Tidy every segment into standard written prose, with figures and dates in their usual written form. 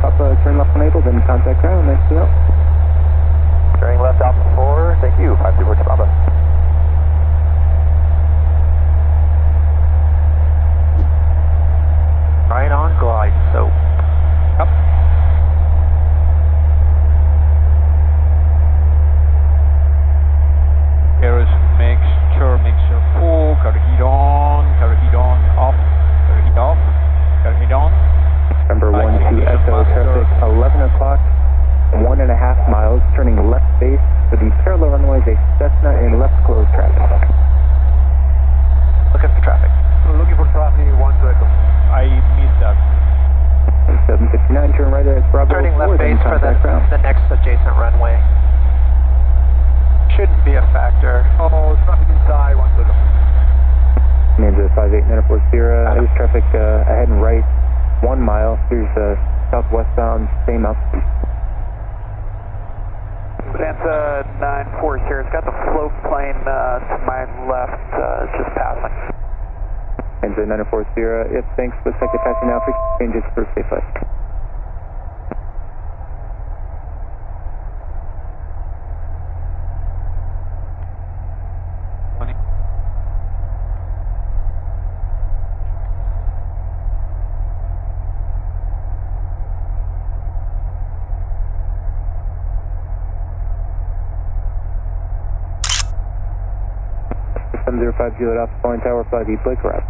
Papa, turn left unable, then contact ground, next to out. Turning left Alpha 4, thank you, 524 Papa. Right on glide, so up. Here is mixture full, car heat on, off, car heat off, car heat on. Number 12 Echo, traffic 11 o'clock, 1.5 miles, turning left base for the parallel runways, a Cessna in left closed traffic. Looking for traffic. Looking for traffic, 1 second. I missed that. 759, turn right at Bravo 4, Turning left base for the next adjacent runway. Shouldn't be a factor. Oh, traffic inside, 1 second. Ninja 5894 Sierra, there's traffic ahead and right, 1 mile, here's southwestbound, same altitude. Bonanza 94 Sierra, it's got the float plane to my left, just passing. Ninja 94 Sierra, yep, thanks, looks like they're passing now, changes for safe flight. System 050 at Alpha Point Tower, fly the Blake route.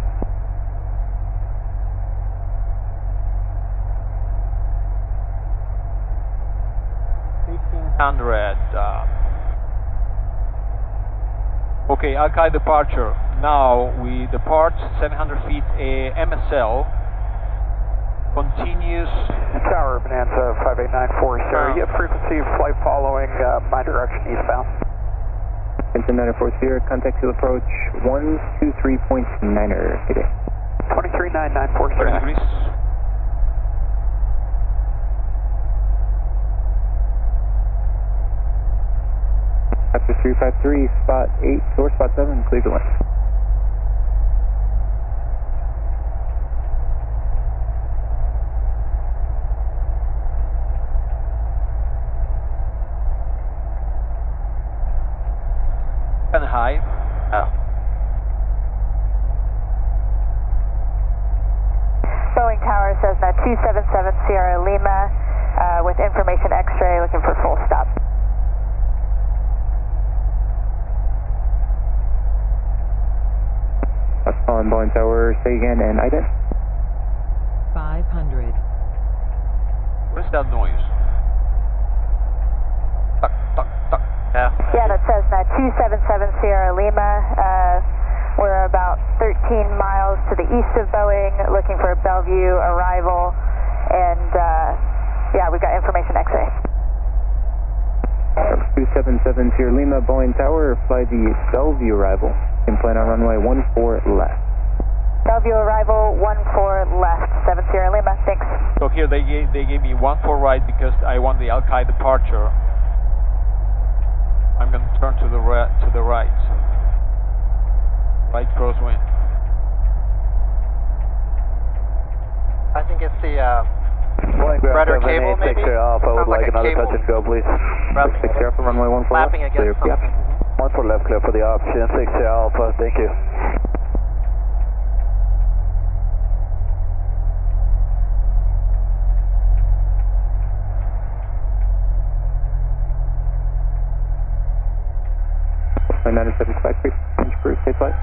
1500. Okay, Al-Qaeda departure. Now we depart 700 feet MSL. Continues. Tower, Bonanza 5894 Sierra, you have frequency flight following my direction eastbound. Ninja 94 Sierra, contact to approach 123.9er, good day. 23994 Sierra. Degrees. After 353, spot 8, source spot 7, clear to land. And high. Oh. Boeing Tower says now 277 Sierra Lima with information X-ray looking for full stop. That's calling Boeing Tower, say again, and ident. 500. What is that noise? Tuck, tuck, tuck. Yeah. Yeah, that says now 277 Sierra Lima. We're about 13 miles to the east of Boeing, looking for a Bellevue arrival, and yeah, we've got information X-ray. 277 Sierra Lima, Boeing Tower, fly the Bellevue arrival. Can plan on runway 14 left. Bellevue arrival 14 left, 7 Sierra Lima, thanks. So here they gave me 14 right because I want the Al-Qaeda departure. I'm going to turn to the right. Right crosswind. I think it's the rudder cable, maybe? Alpha, would like another touch and go, please. 6 Alpha, runway 14 Flapping left. against Clear. something. 14 left, clear for the option. 6 Alpha, thank you. Flight 97 flight, change crew, safe flight.